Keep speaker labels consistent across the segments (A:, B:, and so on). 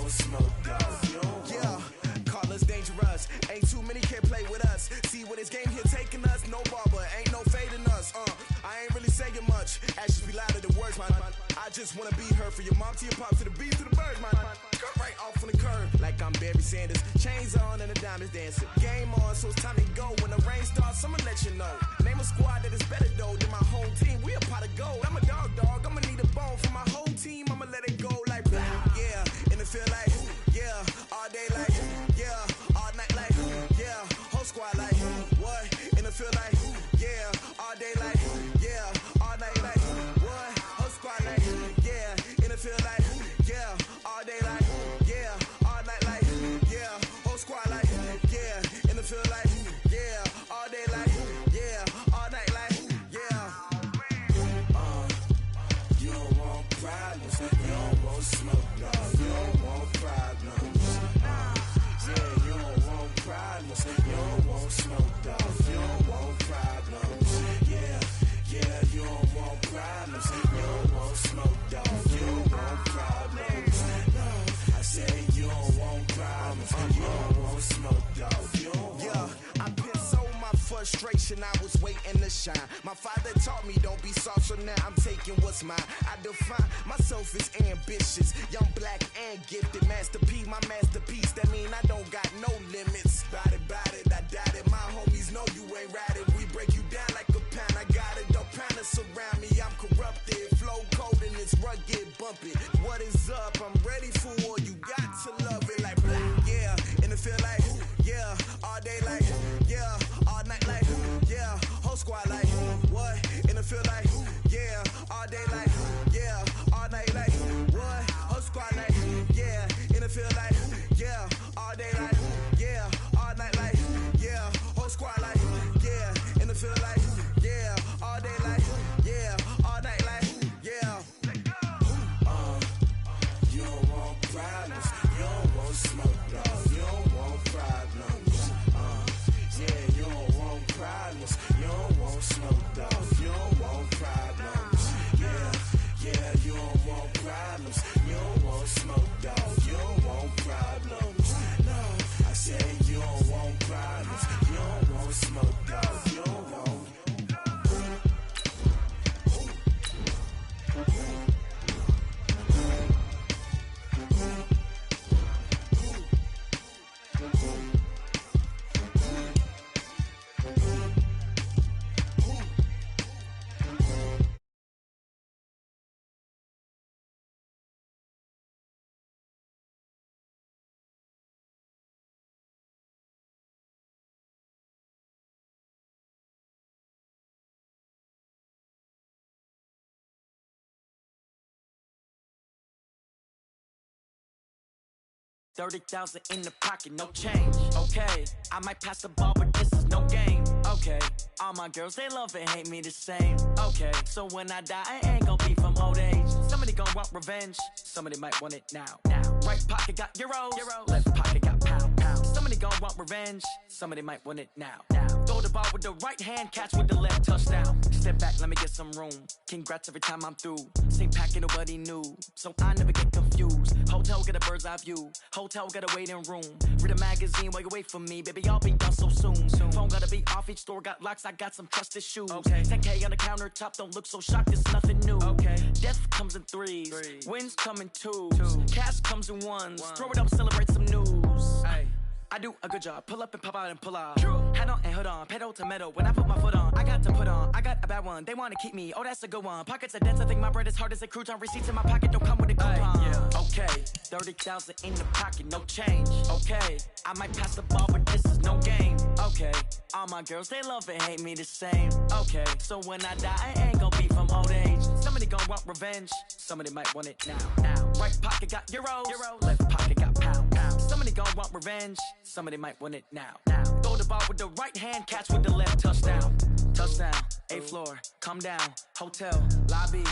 A: want smoke, dog. Yeah, call us dangerous. Ain't too many can play with us. See where this game here taking us. No barber, ain't no fading us. I ain't really saying much. Actions be louder than words, man. I just wanna be heard from your mom to your pop to the beat to the birds, man. Cut right off on the curb like I'm Barry Sanders. Chains on and the diamonds dancing. Game on, so it's time to go. When the rain starts, I'ma let you know. Name a squad that is better though than my home team. We a pot of gold. I'm a dog. I'ma need a bone for my whole team. I'ma let it go like blah. Yeah, and it feel like yeah, all day like yeah, all night like yeah, whole squad like what? And it feel like yeah, all day like yeah, all night like what? Whole squad like yeah, and it feel like yeah, all day like yeah, all night like yeah, whole squad like yeah, and it feel like yeah, all day like yeah, all night like yeah. You don't want problems, you don't want smoke, no, you don't want problems. Yeah, you don't want problems, you don't want smoke, dog. You don't want problems. Yeah, you don't want problems, you don't want smoke, dog. You don't want problems. No, I say you don't want problems, you don't want smoke, dog. You don't want. Yeah, I've been so my frustration, I was waiting to shine. My father taught me don't be soft, so now I'm taking what's mine. I define myself as ambitious, young, black, and gifted. Master P, my masterpiece. That mean I don't got no limits. Bout it, I doubt it. My homies know you ain't ratted. We break you down like a pound. I got it, don't panic surround me. I'm corrupted, flow cold and it's rugged, bumpy. What is up? I'm ready for war. You got to love it like blah. Yeah, and it feel like yeah, all day like yeah, all night like yeah, whole squad like what? And it feel like yeah, all day like yeah, all night like what? Whole squad like yeah, and it feel like yeah, all day like yeah, all night like yeah, whole squad like yeah, and it feel like yeah, all day like yeah, all night like yeah. You don't want problems, you don't want smoke, no, you don't want problems. Yeah, you don't want problems, you don't want smoke, dog. You don't want problems. Yeah, you don't want problems, you don't want smoke, dog. You don't want problems. No, I say you don't want problems, you don't want smoke, dog. You don't want.
B: $30,000 in the pocket, no change. Okay, I might pass the ball, but this is no game. Okay, all my girls, they love and hate me the same. Okay, so when I die, I ain't gon' be from old age. Somebody gon' want revenge, somebody might want it now. Right pocket got euros, left pocket got pound. Somebody gon' want revenge, somebody might want it now. Throw the ball with the right hand, catch with the left, touchdown. Step back, let me get some room. Congrats every time I'm through. Same packet, nobody knew, so I never get confused. Hotel get a bird's eye view. Hotel got a waiting room. Read a magazine while you wait for me. Baby, I'll be done so soon. Phone gotta be off, each store got locks. I got some trusted shoes. Okay. 10K on the countertop, don't look so shocked, it's nothing new. Okay. Death comes in threes. Wins come in twos. Cash comes in ones. Throw it up, celebrate some news. Ay. I do a good job, pull up and pop out and pull off. Hat on and hood on, pedal to metal. When I put my foot on, I got to put on. I got a bad one, they wanna keep me. Oh, that's a good one. Pockets are dense, I think my bread is hard as a crouton. Receipts in my pocket don't come with a coupon. Yeah. Okay, 30,000 in the pocket, no change. Okay, I might pass the ball, but this is no game. Okay, all my girls, they love and hate me the same. Okay, so when I die, I ain't gon' be from old age. Somebody gon' want revenge, somebody might want it now. Right pocket got euros, left pocket got pound. Somebody gon' want revenge, somebody might want it now. Throw the ball with the right hand, catch with the left, touchdown. Touchdown, 8th floor, come down, hotel, lobby.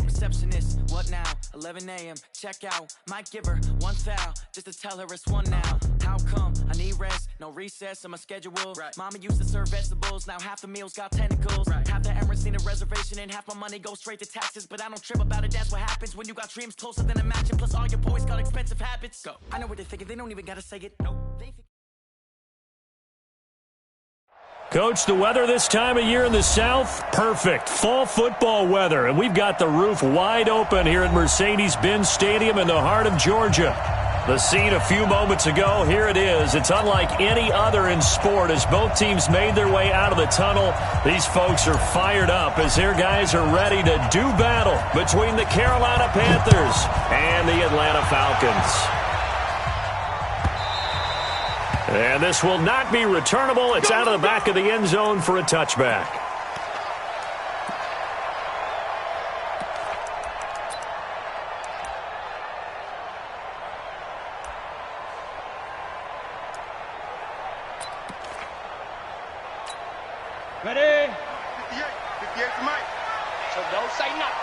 B: Receptionist, what now? 11 a.m., check out. Might give her one foul, just to tell her it's one now. How come? I need rest, no recess in my schedule. Right. Mama used to serve vegetables, now half the meals got tentacles. Right. Half the Emirates need a reservation and half my money goes straight to taxes. But I don't trip about it, that's what happens when you got dreams closer than a match. Plus all your boys got expensive habits. Go. I know what they're thinking, they don't even gotta say it. Nope.
C: Coach, the weather this time of year in the South, perfect. Fall football weather, and we've got the roof wide open here at Mercedes-Benz Stadium in the heart of Georgia. The scene a few moments ago, here it is. It's unlike any other in sport as both teams made their way out of the tunnel. These folks are fired up as their guys are ready to do battle between the Carolina Panthers and the Atlanta Falcons. And this will not be returnable. It's out of the back of the end zone for a touchback.
D: Ready? 58. 58 for Mike. So don't say nothing.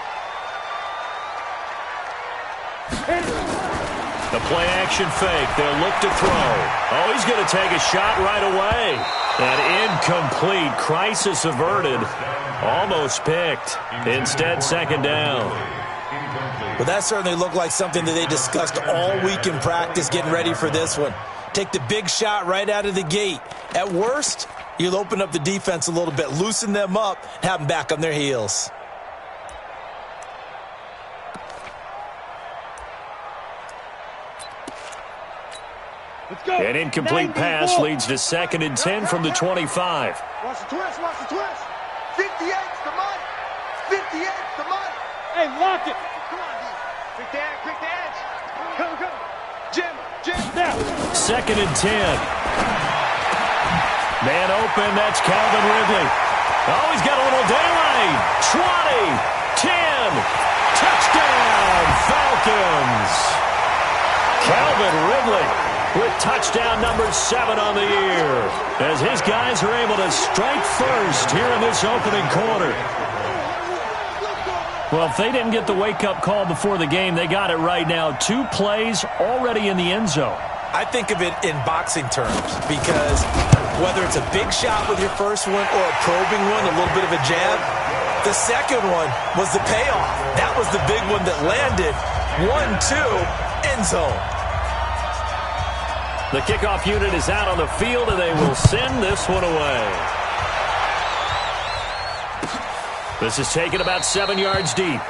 C: The play-action fake. They'll look to throw. Oh, he's going to take a shot right away. An incomplete. Crisis averted. Almost picked. Instead, second down.
E: Well, that certainly looked like something that they discussed all week in practice getting ready for this one. Take the big shot right out of the gate. At worst, you'll open up the defense a little bit, loosen them up, have them back on their heels.
C: An incomplete pass leads to 2nd and 10 from the 25.
D: Watch the twist, watch the twist. 58's the money. 58's the money. Hey, lock it. Come on, D. Quick the edge. Come. Jim, now.
C: 2nd and 10. Man open, that's Calvin Ridley. Oh, he's got a little daylight. 20, 10, touchdown, Falcons. Calvin Ridley with touchdown number 7 on the year, as his guys are able to strike first here in this opening quarter. Well, if they didn't get the wake-up call before the game, they got it right now. 2 plays already in the end zone.
E: I think of it in boxing terms because whether it's a big shot with your first one or a probing one, a little bit of a jab, the second one was the payoff. That was the big one that landed. 1-2, end zone.
C: The kickoff unit is out on the field, and they will send this one away. This is taken about 7 yards deep.
D: Let's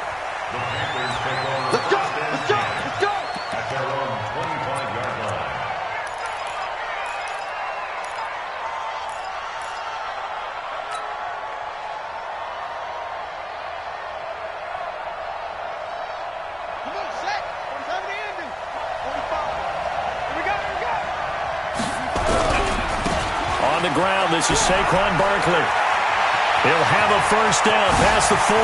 D: go!
F: At their own 25-yard line.
D: Come on, set. What time of the ending? 45. Here we go.
C: On the ground, this is Saquon Barkley. He'll have a first down past the 40.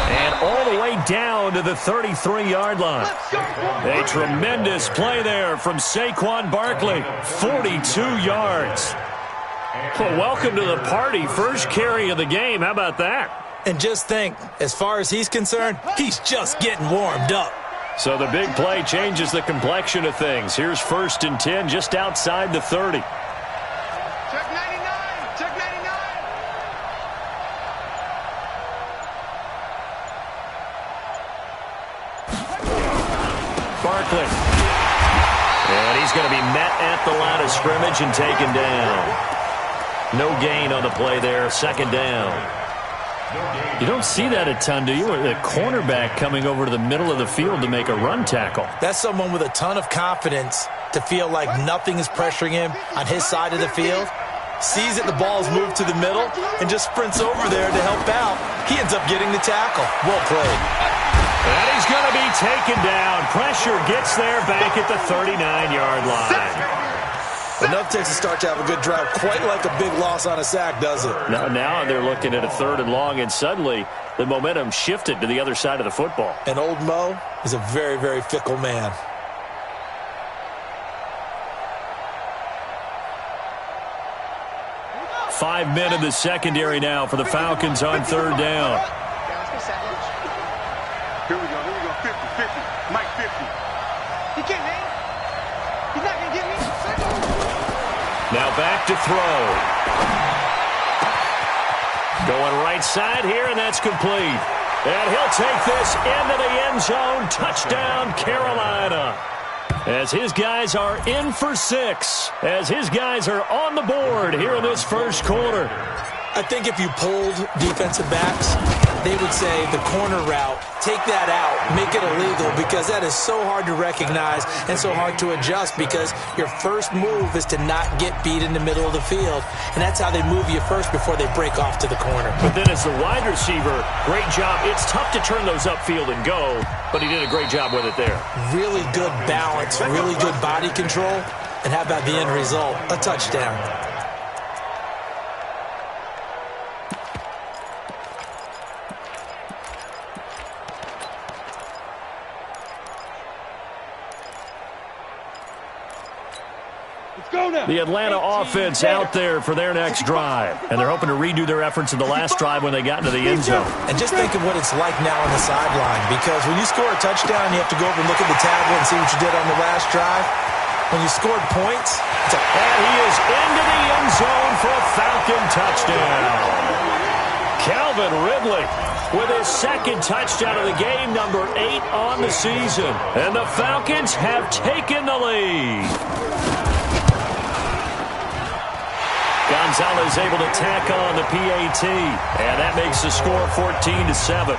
C: And all the way down to the 33-yard line. A tremendous play there from Saquon Barkley. 42 yards. Well, welcome to the party. First carry of the game. How about that?
E: And just think, as far as he's concerned, he's just getting warmed up.
C: So the big play changes the complexion of things. Here's 1st and 10 just outside the 30.
D: Check 99. Check 99.
C: Barkley. And he's going to be met at the line of scrimmage and taken down. No gain on the play there. 2nd down. You don't see that a ton, do you? The cornerback coming over to the middle of the field to make a run tackle.
E: That's someone with a ton of confidence to feel like nothing is pressuring him on his side of the field. Sees that the ball's moved to the middle and just sprints over there to help out. He ends up getting the tackle. Well played.
C: And he's going to be taken down. Pressure gets there back at the 39-yard line.
E: Enough takes a start to have a good drive. Quite like a big loss on a sack, does it?
C: Now they're looking at a 3rd and long, and suddenly the momentum shifted to the other side of the football.
E: And old Mo is a very, very fickle man.
C: Five men in the secondary now for the Falcons on 3rd down.
D: Here we go. 50. Mike 50. He can't hang. He's not going to get me.
C: Now back to throw. Going right side here, and that's complete. And he'll take this into the end zone. Touchdown, Carolina. As his guys are in for 6. As his guys are on the board here in this first quarter.
E: I think if you polled defensive backs, they would say the corner route, take that out, make it illegal, because that is so hard to recognize and so hard to adjust, because your first move is to not get beat in the middle of the field, and that's how they move you first before they break off to the corner.
C: But then as the wide receiver, great job. It's tough to turn those upfield and go, but he did a great job with it there.
E: Really good balance, really good body control, and how about the end result? A touchdown.
C: The Atlanta offense out there for their next drive. And they're hoping to redo their efforts in the last drive when they got into the end zone.
E: And just think of what it's like now on the sideline, because when you score a touchdown, you have to go over and look at the tablet and see what you did on the last drive. When you scored points,
C: and he is into the end zone for a Falcon touchdown. Calvin Ridley with his second touchdown of the game, number 8 on the season. And the Falcons have taken the lead. Gonzalez able to tack on the PAT, and that makes the score 14-7.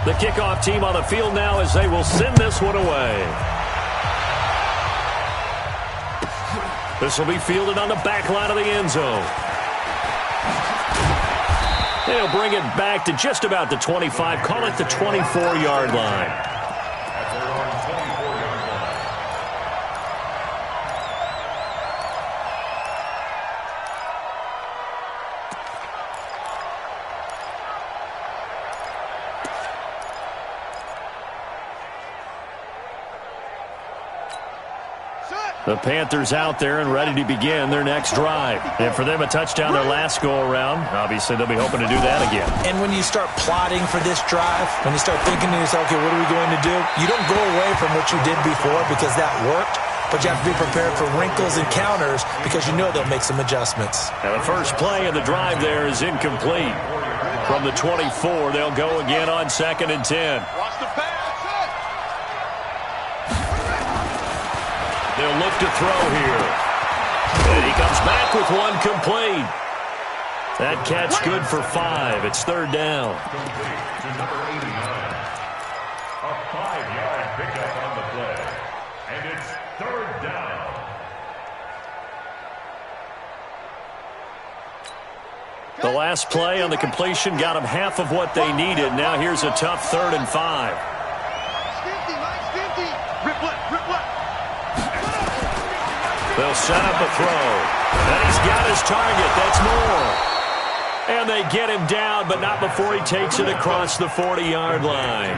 C: The kickoff team on the field now as they will send this one away. This will be fielded on the back line of the end zone. They'll bring it back to just about the 25, call it the 24-yard line. The Panthers out there and ready to begin their next drive. And for them, a touchdown their last go-around. Obviously, they'll be hoping to do that again.
E: And when you start plotting for this drive, when you start thinking to yourself, okay, what are we going to do? You don't go away from what you did before because that worked, but you have to be prepared for wrinkles and counters because you know they'll make some adjustments.
C: And the first play of the drive there is incomplete. From the 24, they'll go again on 2nd and 10.
D: Watch the pass.
C: They'll look to throw here. And he comes back with one complete. That catch good for 5. It's 3rd down.
F: Complete to number 89. A 5-yard pickup on the play. And it's 3rd down.
C: The last play on the completion got them half of what they needed. Now here's a tough 3rd and 5. They'll set up a throw. And he's got his target. That's more. And they get him down, but not before he takes it across the 40-yard line.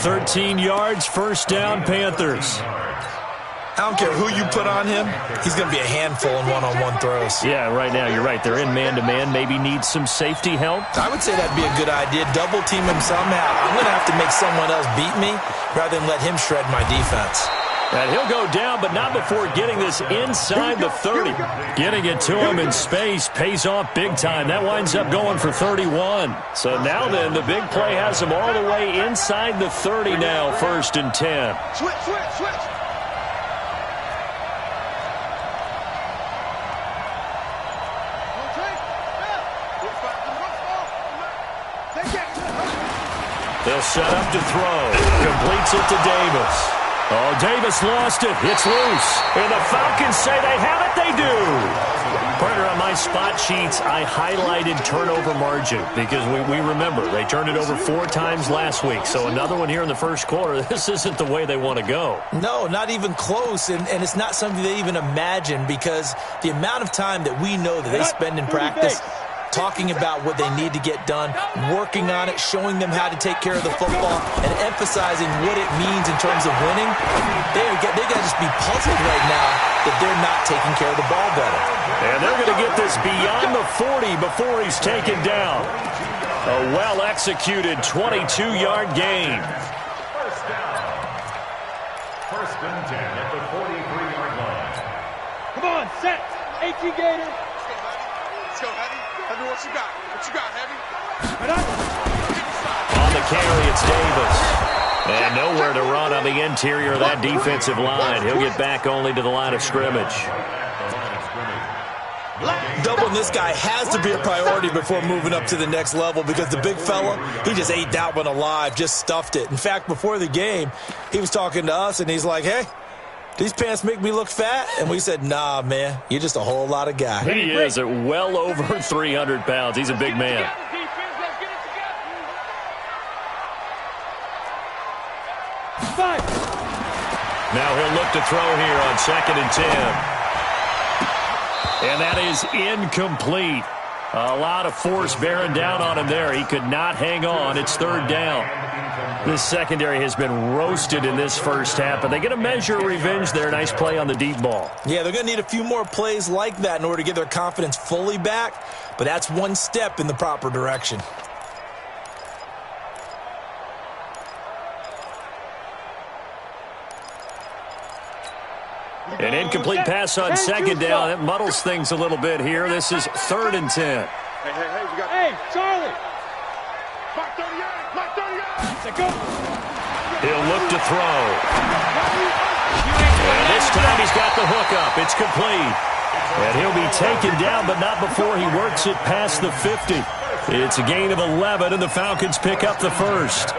C: 13 yards, 1st down, Panthers.
E: I don't care who you put on him. He's going to be a handful in one-on-one throws.
C: Yeah, right now, you're right. They're in man-to-man. Maybe needs some safety help.
E: I would say that'd be a good idea. Double team him somehow. I'm going to have to make someone else beat me rather than let him shred my defense.
C: And he'll go down, but not before getting this inside the 30. Getting it to him in space pays off big time. That winds up going for 31. So now then, the big play has him all the way inside the 30 now, 1st and 10.
D: Switch.
C: They'll set up to throw. Completes it to Davis. Oh, Davis lost it. It's loose. And the Falcons say they have it. They do. Partner, on my spot sheets, I highlighted turnover margin because we remember they turned it over 4 times last week. So another one here in the first quarter. This isn't the way they want to go.
E: No, not even close. And it's not something they even imagine because the amount of time that we know that they spend in practice talking about what they need to get done, working on it, showing them how to take care of the football, and emphasizing what it means in terms of winning. They got to just be puzzled right now that they're not taking care of the ball better.
C: And they're going to get this beyond the 40 before he's taken down. A well-executed 22-yard gain.
F: First down. First and 10 at the 43-yard line.
D: Come on, set. 18 Gator.
G: Let's go, Heavy. Heavy, what you got? What you got, Heavy?
C: On the carry, it's Davis. And nowhere to run on the interior of that defensive line. He'll get back only to the line of scrimmage.
E: Doubling this guy has to be a priority before moving up to the next level because the big fella, he just ate that one alive, just stuffed it. In fact, before the game, he was talking to us, and he's like, hey, these pants make me look fat? And we said, nah, man, you're just a whole lot of guy.
C: He is at well over 300 pounds. He's a big man. Now he'll look to throw here on 2nd and 10. And that is incomplete. A lot of force bearing down on him there. He could not hang on. It's 3rd down. This secondary has been roasted in this first half, but they get a measure of revenge there. Nice play on the deep ball.
E: Yeah, they're going to need a few more plays like that in order to get their confidence fully back, but that's one step in the proper direction.
C: An incomplete pass on 2nd down. It muddles things a little bit here. This is 3rd and 10.
D: Hey, Charlie. Mark 38. Mark 38. Go.
C: He'll look to throw. And this time he's got the hook up. It's complete. And he'll be taken down, but not before he works it past the 50. It's a gain of 11, and the Falcons pick up the first.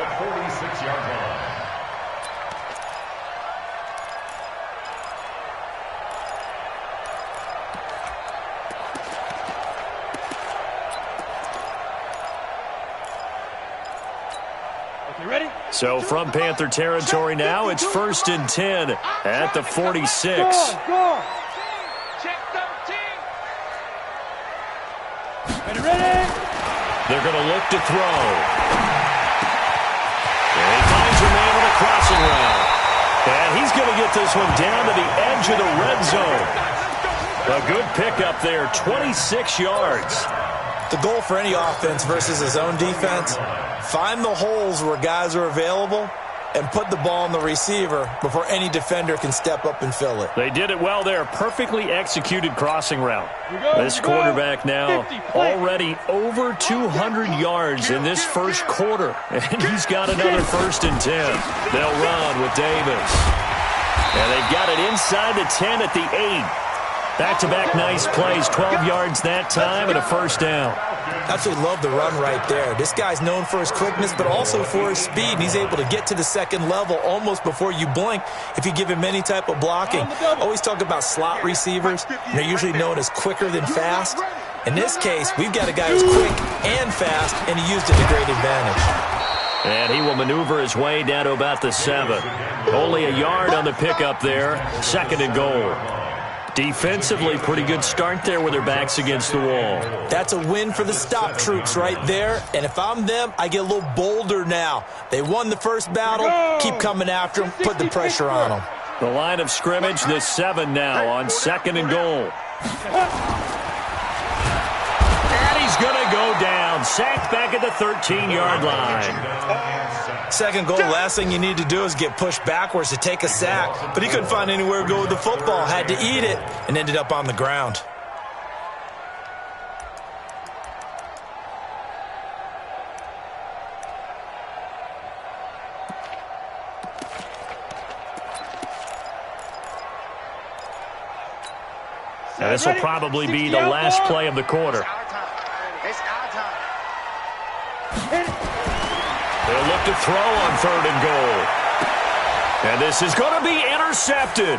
C: So from Panther territory now, it's 1st and 10 at the 46.
D: Check 13. Ready?
C: They're going to look to throw. And he finds a man on a crossing route. And he's going to get this one down to the edge of the red zone. A good pickup there, 26 yards.
E: The goal for any offense versus his own defense, find the holes where guys are available and put the ball on the receiver before any defender can step up and fill it.
C: They did it well there. Perfectly executed crossing route. This quarterback now already over 200 yards in this first quarter. And he's got another 1st and 10. They'll run with Davis. And they've got it inside the 10 at the 8. Back-to-back nice plays, 12 yards that time and a 1st down.
E: Absolutely love the run right there. This guy's known for his quickness, but also for his speed. And he's able to get to the 2nd level almost before you blink if you give him any type of blocking. Always talk about slot receivers. They're usually known as quicker than fast. In this case, we've got a guy who's quick and fast, and he used it to great advantage.
C: And he will maneuver his way down to about the 7. Only a yard on the pickup there. 2nd and goal. Defensively, pretty good start there with their backs against the wall.
E: That's a win for the stop troops right there. And if I'm them, I get a little bolder now. They won the first battle. Keep coming after them. Put the pressure on them.
C: The line of scrimmage, the 7 now on 2nd and goal. And he's going to go down. Sacked back at the 13-yard line.
E: 2nd goal, last thing you need to do is get pushed backwards to take a sack. But he couldn't find anywhere to go with the football. Had to eat it and ended up on the ground.
C: Now this will probably be the last play of the quarter.
G: It's our time.
C: They'll look to throw on 3rd and goal. And this is going to be intercepted.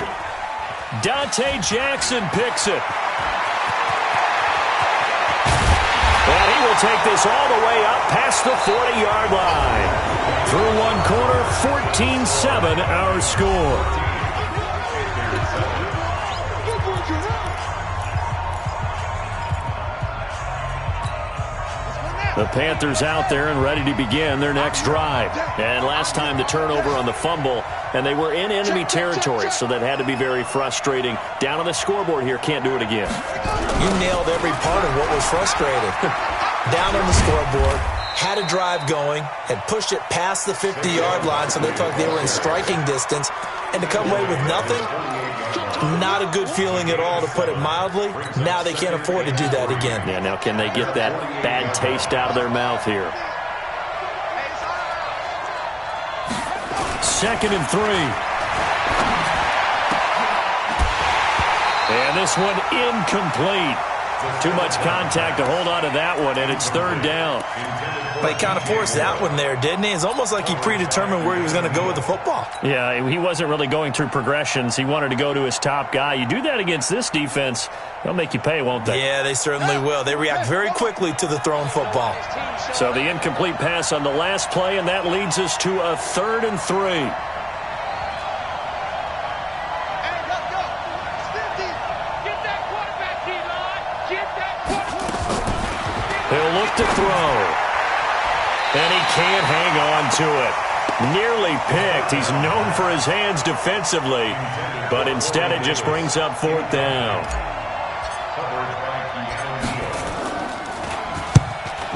C: Dante Jackson picks it. And he will take this all the way up past the 40-yard line. Through one quarter, 14-7 our score. The Panthers out there and ready to begin their next drive. And last time the turnover on the fumble, and they were in enemy territory, so that had to be very frustrating. Down on the scoreboard here, can't do it again.
E: You nailed every part of what was frustrating. Down on the scoreboard, had a drive going, had pushed it past the 50-yard line, so they thought they were in striking distance, and to come away with nothing, not a good feeling at all, to put it mildly. Now they can't afford to do that again.
C: Yeah, now can they get that bad taste out of their mouth here? 2nd and 3. And this one incomplete. Too much contact to hold on to that one, and it's 3rd down.
E: But he kind of forced that one there, didn't he? It's almost like he predetermined where he was going to go with the football.
C: Yeah, he wasn't really going through progressions. He wanted to go to his top guy. You do that against this defense, they'll make you pay, won't they?
E: Yeah, they certainly will. They react very quickly to the thrown football.
C: So the incomplete pass on the last play, and that leads us to a 3rd and 3. He'll look to throw. And he can't hang on to it. Nearly picked. He's known for his hands defensively. But instead it just brings up 4th down.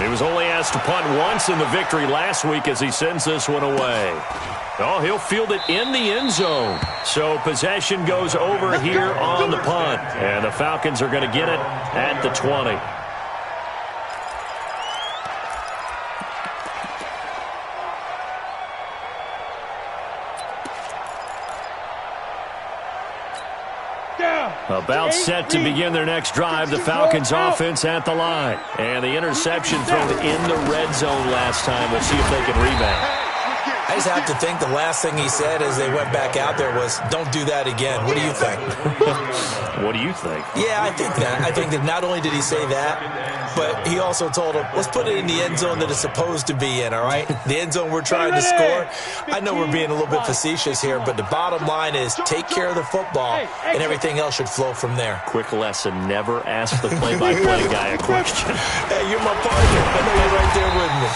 C: He was only asked to punt once in the victory last week as he sends this one away. Oh, he'll field it in the end zone. So possession goes over here on the punt. And the Falcons are going to get it at the 20. About set to begin their next drive, the Falcons offense at the line. And the interception thrown in the red zone last time. We'll see if they can rebound.
E: I just have to think the last thing he said as they went back out there was, don't do that again. What do you think?
C: What do you think?
E: Yeah, I think that. I think that not only did he say that, but he also told him, let's put it in the end zone that it's supposed to be in, all right? The end zone we're trying to score. I know we're being a little bit facetious here, but the bottom line is take care of the football, and everything else should flow from there.
C: Quick lesson, never ask the play-by-play guy a question.
E: Hey, you're my partner. I know you're right there with me.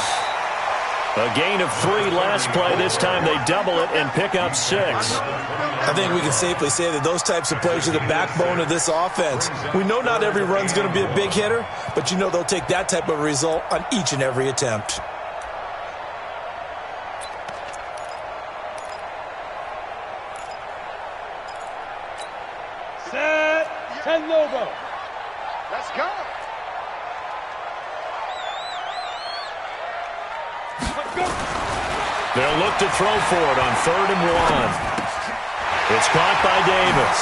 C: A gain of 3 last play. This time they double it and pick up 6.
E: I think we can safely say that those types of plays are the backbone of this offense. We know not every run's going to be a big hitter, but you know they'll take that type of result on each and every attempt.
D: Set. 10 Lobo. Let's go.
C: They'll look to throw for it on 3rd and 1. It's caught by Davis.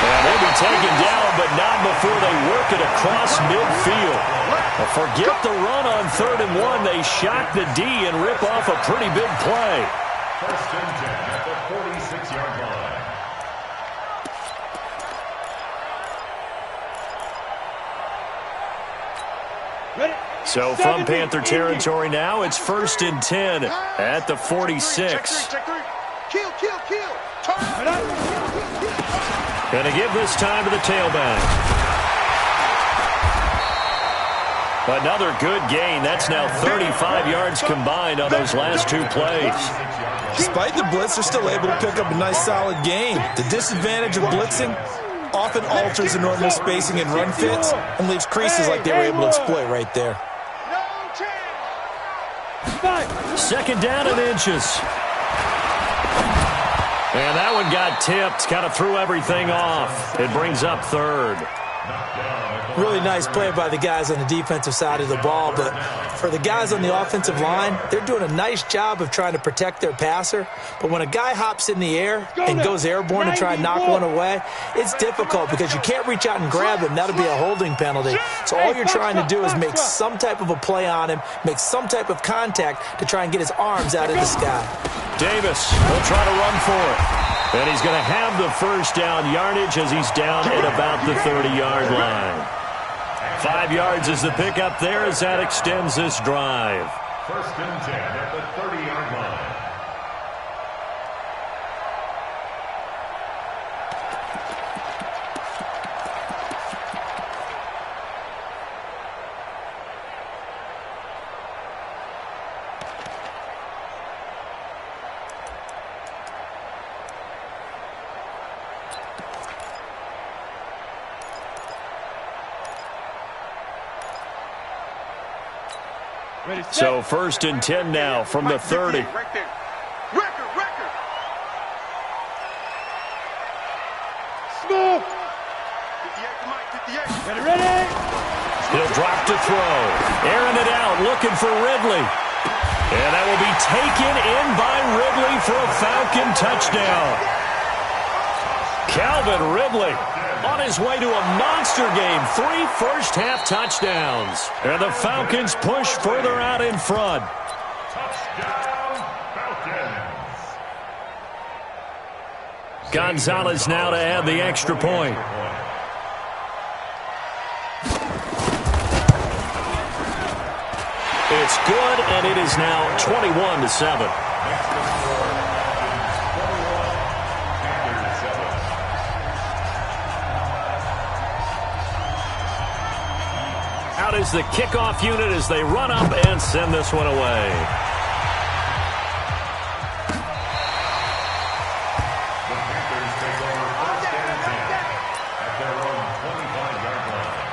C: And they'll be taken down, but not before they work it across midfield. Forget the run on 3rd and 1. They shock the D and rip off a pretty big play.
F: 1st and 10 at the 46-yard line.
C: So from Panther territory now, it's 1st and 10 at the 46.
D: Kill.
C: Going to give this time to the tailback. Another good gain. That's now 35 yards combined on those last 2 plays.
E: Despite the blitz, they're still able to pick up a nice solid gain. The disadvantage of blitzing often alters the normal spacing and run fits and leaves creases like they were able to exploit right there.
C: 2nd down and inches. And that one got tipped, kind of threw everything off. It brings up 3rd.
E: Really nice play by the guys on the defensive side of the ball, but for the guys on the offensive line, they're doing a nice job of trying to protect their passer. But when a guy hops in the air and goes airborne to try and knock one away, it's difficult because you can't reach out and grab him. That'll be a holding penalty. So all you're trying to do is make some type of a play on him, make some type of contact to try and get his arms out of the sky.
C: Davis will try to run for it. And he's going to have the 1st down yardage as he's down at about the 30-yard line. 5 yards is the pickup there as that extends this drive.
F: 1st and 10 at the 30-yard line.
C: So 1st and 10 now from the 30.
D: Right there. Record. Smooth. 58 to Mike, 58. Ready?
C: He'll drop to throw. Airing it out, looking for Ridley. And that will be taken in by Ridley for a Falcon touchdown. Calvin Ridley on his way to a monster game. 3 first-half touchdowns. And the Falcons push further out in front.
F: Touchdown, Falcons.
C: Gonzalez now to add the extra point. It's good, and it is now 21-7. Out is the kickoff unit as they run up and send this one away.
F: The Panthers take over 1st and 10 at their own 25-yard line.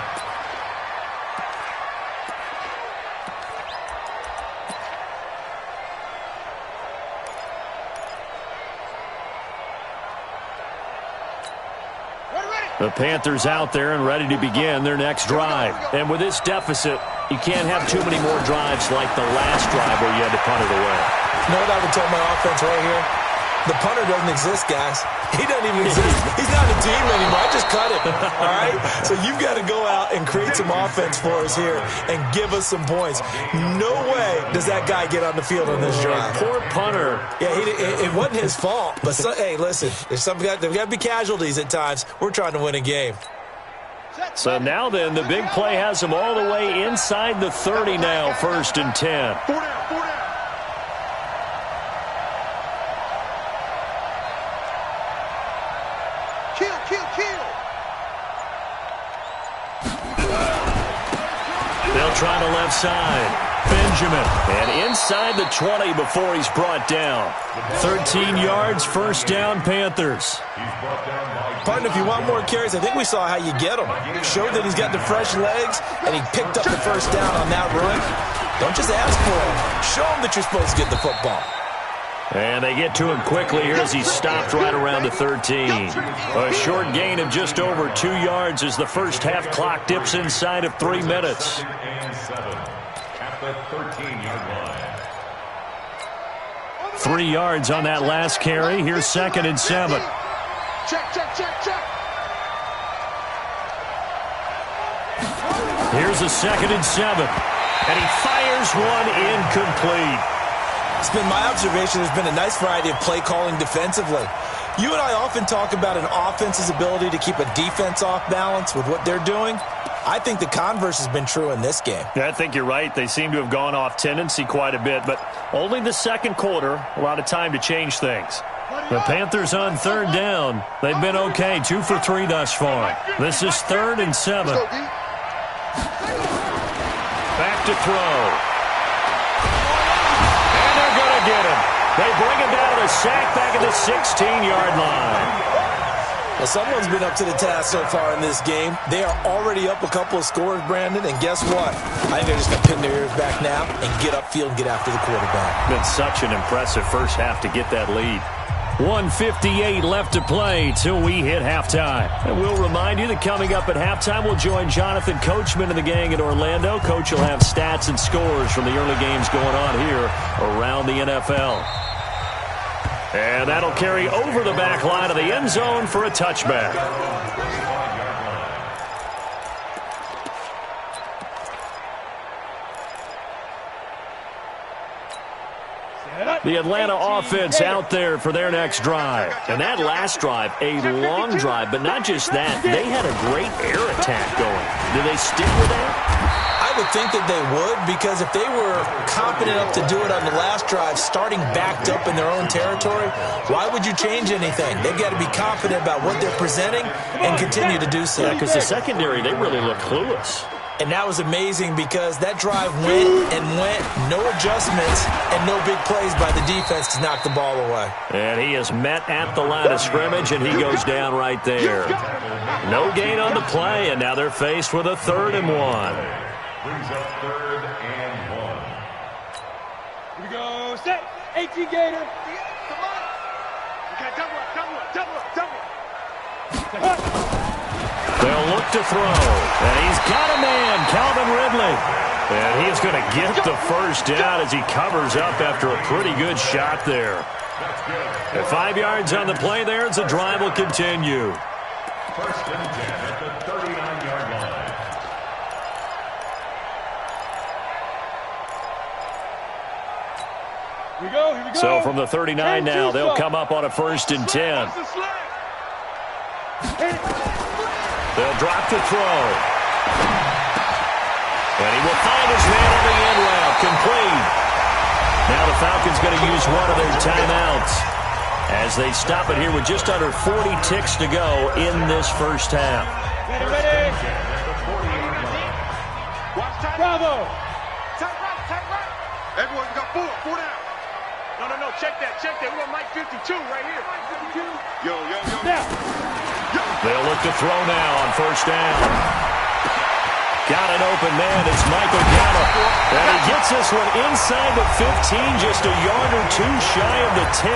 C: The Panthers out there and ready to begin their next drive. And with this deficit, you can't have too many more drives like the last drive where you had to punt it away.
E: You know what I would tell my offense right here? The punter doesn't exist, guys. He doesn't even exist. He's not a team anymore. I just cut him, all right? So you've got to go out and create some offense for us here and give us some points. No way does that guy get on the field on this drive.
C: Poor punter.
E: Yeah, it wasn't his fault. But, hey, listen, there's got to be casualties at times. We're trying to win a game.
C: So now then, the big play has them all the way inside the 30 now, 1st and 10.
D: 4 down. Kill.
C: They'll try the left side. Benjamin. And inside the 20 before he's brought down. 13 yards, 1st down, Panthers.
E: Partner, if you want more carries, I think we saw how you get them. Showed that he's got the fresh legs, and he picked up the 1st down on that run. Don't just ask for it. Show him that you're supposed to get the football.
C: And they get to him quickly here as he stopped right around the 13. A short gain of just over 2 yards as the first half clock dips inside of 3 minutes.
F: At the 13-yard line.
C: 3 yards on that last carry. Here's 2nd and 7.
D: Check.
C: Here's a 2nd and 7. And he fires one incomplete.
E: It's been my observation there's been a nice variety of play calling defensively. You and I often talk about an offense's ability to keep a defense off balance with what they're doing. I think the converse has been true in this game.
C: Yeah, I think you're right. They seem to have gone off tendency quite a bit, but only the second quarter, a lot of time to change things. The Panthers on 3rd down. They've been okay, 2 for 3 thus far. This is 3rd and 7. Back to throw. And they're going to get him. They bring him down to the sack back at the 16-yard line.
E: Well, someone's been up to the task so far in this game. They are already up a couple of scores, Brandon, and guess what? I think they're just going to pin their ears back now and get upfield and get after the quarterback.
C: Been such an impressive first half to get that lead. 1:58 left to play till we hit halftime. And we'll remind you that coming up at halftime, we'll join Jonathan Coachman and the gang in Orlando. Coach will have stats and scores from the early games going on here around the NFL. And that'll carry over the back line of the end zone for a touchback. The Atlanta offense out there for their next drive. And that last drive, a long drive, but not just that. They had a great air attack going. Do they stick with that?
E: I would think that they would, because if they were confident enough to do it on the last drive, starting backed up in their own territory, why would you change anything? They've got to be confident about what they're presenting and continue to do so.
C: Yeah, because the secondary, they really look clueless.
E: And that was amazing because that drive went and went, no adjustments, and no big plays by the defense to knock the ball away.
C: And he is met at the line of scrimmage, and he goes down right there. No gain on the play, and now they're faced with a 3rd and 1.
F: Brings up 3rd and 1.
D: Here we go. Set. 18 Gator. Come on. Okay, double up, double up, double up, double up.
C: They'll look to throw. And he's got a man, Calvin Ridley. And he's going to get the first down as he covers up after a pretty good shot there. At 5 yards on the play there, as the drive will continue.
F: First and 10 at the 39-yard line.
D: Here we go, here we go.
C: So from the 39 now, they'll come up on a first and 10. They'll drop the throw. And he will find his man on the end route, complete. Now the Falcons going to use one of their timeouts as they stop it here with just under 40 ticks to go in this first half.
D: Ready, ready. Bravo. Tight right. Everyone, we got four down. No, check that. We got Mike 52 right here. Yo. Now.
C: They'll look to throw now on first down. Got an open man. It's Michael Gallup. And he gets this one inside the 15, just a yard or two shy of the 10.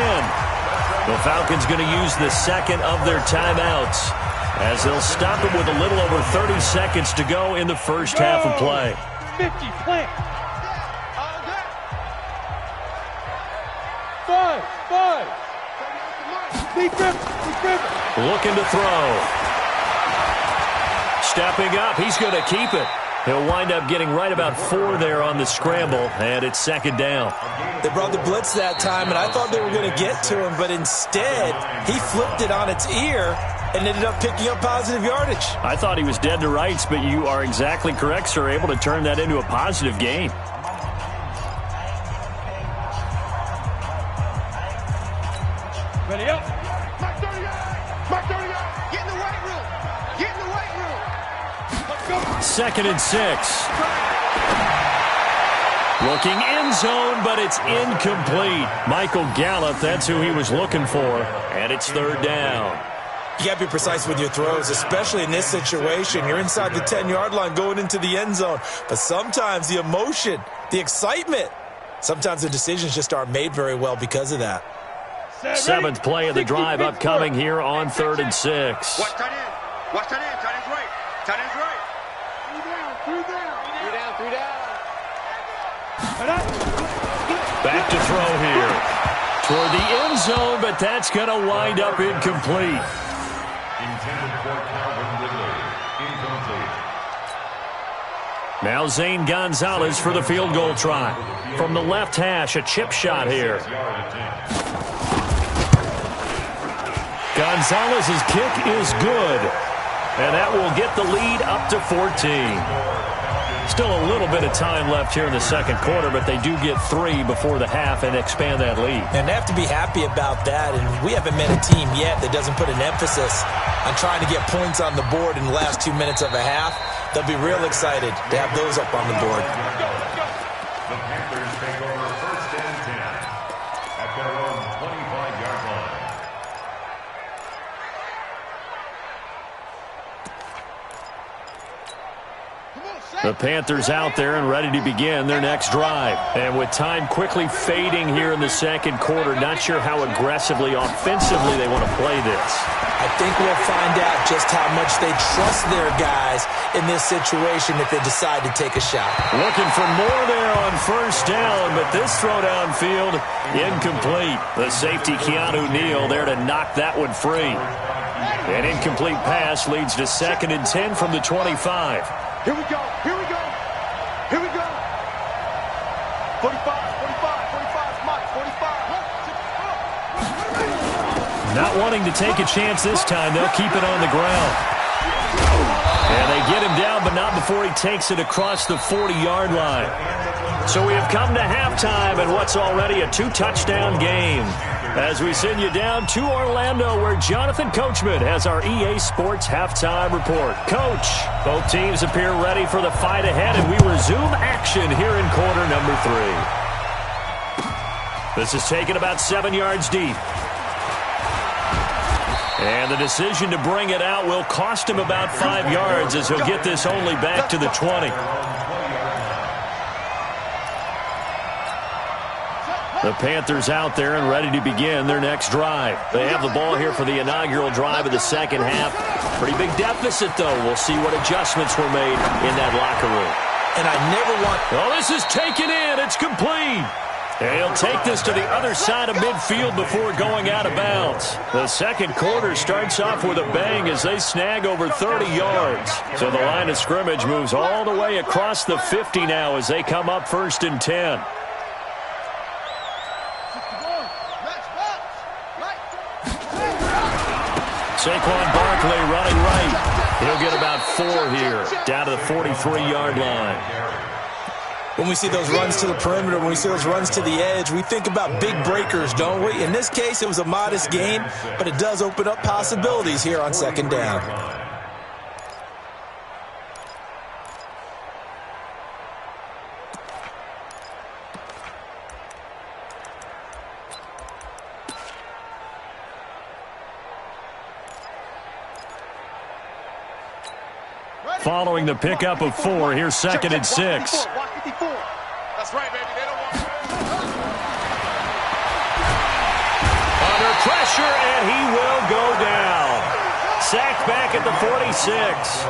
C: The Falcons going to use the second of their timeouts as they'll stop it with a little over 30 seconds to go in the first half of play.
D: 50, plant. 5. Deep river.
C: Looking to throw. Stepping up, he's going to keep it. He'll wind up getting right about 4 there on the scramble, and it's second down.
E: They brought the blitz that time, and I thought they were going to get to him, but instead, he flipped it on its ear and ended up picking up positive yardage.
C: I thought he was dead to rights, but you are exactly correct, sir, able to turn that into a positive gain.
D: Ready up. Mark 38. Get in the weight room.
C: Second and 6. Looking end zone, but it's incomplete. Michael Gallup, that's who he was looking for. And it's third down.
E: You got to be precise with your throws, especially in this situation. You're inside the 10-yard line going into the end zone. But sometimes the emotion, the excitement, sometimes the decisions just aren't made very well because of that.
C: Seventh play of the drive upcoming here on 3rd and 6.
G: Watch tight end. Tight end's right. 3 down.
C: Back to throw here. Toward the end zone, but that's going to wind up incomplete.
F: Intended for Calvin Ridley. Incomplete.
C: Now Zane Gonzalez for the field goal try. From the left hash, a chip shot here. Gonzalez's kick is good. And that will get the lead up to 14. Still a little bit of time left here in the second quarter, but they do get 3 before the half and expand that lead.
E: And they have to be happy about that. And we haven't met a team yet that doesn't put an emphasis on trying to get points on the board in the last 2 minutes of a half. They'll be real excited to have those up on the board.
F: The Panthers take over first and 10 at their own 25-yard line.
C: The Panthers out there and ready to begin their next drive. And with time quickly fading here in the second quarter, not sure how aggressively, offensively they want to play this.
E: I think we'll find out just how much they trust their guys in this situation if they decide to take a shot.
C: Looking for more there on first down, but this throw downfield, incomplete. The safety, Keanu Neal, there to knock that one free. An incomplete pass leads to 2nd and 10 from the 25.
D: Here we go. 45, Mike, 45.
C: Not wanting to take a chance this time, they'll keep it on the ground. And they get him down, but not before he takes it across the 40-yard line. So we have come to halftime in what's already a 2-touchdown game. As we send you down to Orlando, where Jonathan Coachman has our EA Sports halftime report. Coach, both teams appear ready for the fight ahead, and we resume action here in quarter number 3. This is taken about 7 yards deep. And the decision to bring it out will cost him about 5 yards, as he'll get this only back to the 20. The Panthers out there and ready to begin their next drive. They have the ball here for the inaugural drive of the second half. Pretty big deficit, though. We'll see what adjustments were made in that locker room.
E: And I never want...
C: Oh, this is taken in. It's complete. And he'll take this to the other side of midfield before going out of bounds. The second quarter starts off with a bang as they snag over 30 yards. So the line of scrimmage moves all the way across the 50 now as they come up 1st and 10. Saquon Barkley running right. He'll get about 4 here, down to the 43-yard line.
E: When we see those runs to the perimeter, when we see those runs to the edge, we think about big breakers, don't we? In this case, it was a modest gain, but it does open up possibilities here on second down.
C: Following the pickup of 4, here's 2nd and 6.
G: That's right, baby. They don't want...
C: Under pressure, and he will go down. Sacked back at the 46.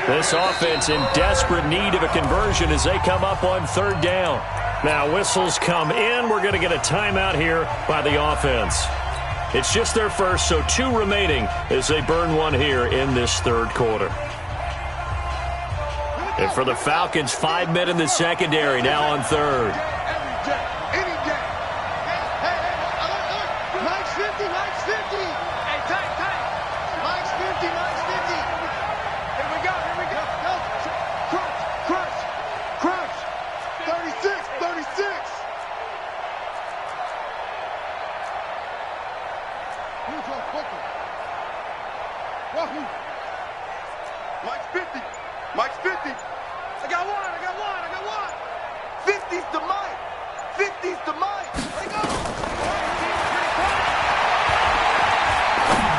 C: This offense in desperate need of a conversion as they come up on 3rd down. Now whistles come in. We're going to get a timeout here by the offense. It's just their first, so 2 remaining as they burn 1 here in this 3rd quarter. And for the Falcons, 5 men in the secondary, now on 3rd.
D: Any day. Hey, Mike's 50, Mike's 50. Hey, tight. Mike's 50, Mike's 50. Here we go. Go. Crunch. 36. Wahoo. Mike's 50. I got one. 50's the Mike. 50's the Mike. Let go.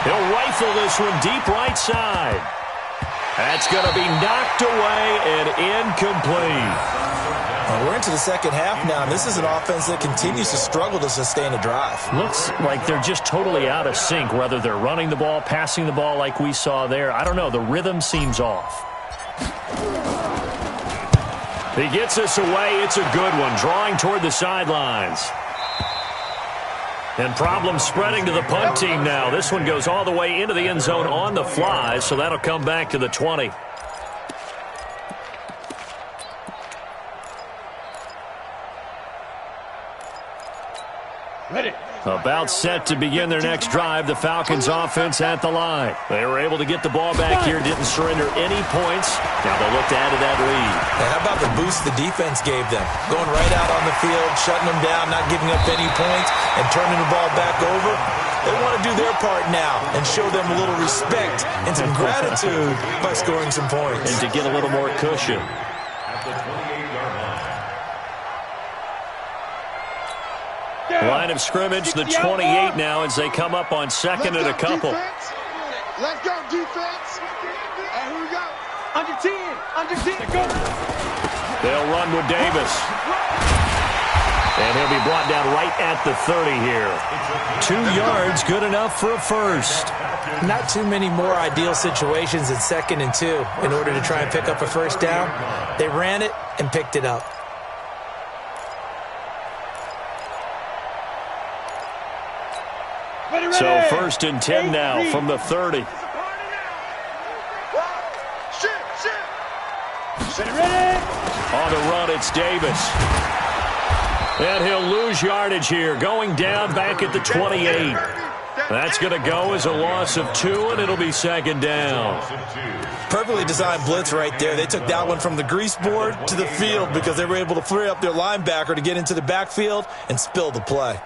C: He'll rifle this one deep right side. That's going to be knocked away and incomplete.
E: We're into the second half now, and this is an offense that continues to struggle to sustain a drive.
C: Looks like they're just totally out of sync, whether they're running the ball, passing the ball like we saw there. I don't know. The rhythm seems off. He gets this away. It's a good one, drawing toward the sidelines. And problems spreading to the punt team now. This one goes all the way into the end zone on the fly, so that'll come back to the 20.
D: Ready.
C: About set to begin their next drive, the Falcons offense at the line. They were able to get the ball back here, didn't surrender any points. Now they'll look to add to that lead.
E: And how about the boost the defense gave them? Going right out on the field, shutting them down, not giving up any points, and turning the ball back over. They want to do their part now and show them a little respect and some gratitude by scoring some points.
C: And to get a little more cushion. Line of scrimmage, the 28 now as they come up on 2nd and a couple.
D: Let's go, defense. And here we go. Under 10. Go.
C: They'll run with Davis. And he'll be brought down right at the 30 here. 2 yards, good enough for a first.
E: Not too many more ideal situations in 2nd and 2 in order to try and pick up a first down. They ran it and picked it up.
C: So 1st and 10 now from the 30. On the run, it's Davis. And he'll lose yardage here, going down back at the 28. That's going to go as a loss of 2, and it'll be 2nd down.
E: Perfectly designed blitz right there. They took that one from the grease board to the field because they were able to free up their linebacker to get into the backfield and spill the play.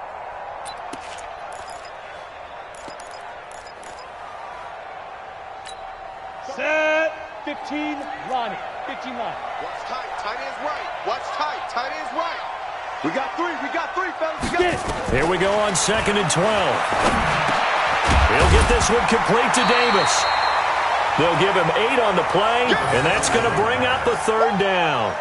D: Set. 15 line. 15 line.
G: Watch tight. Tight end's right. Watch tight. Tight end's right.
D: We got 3, fellas. Get it.
C: Here we go on 2nd and 12. He'll get this one complete to Davis. They'll give him 8 on the play, and that's going to bring up a third down.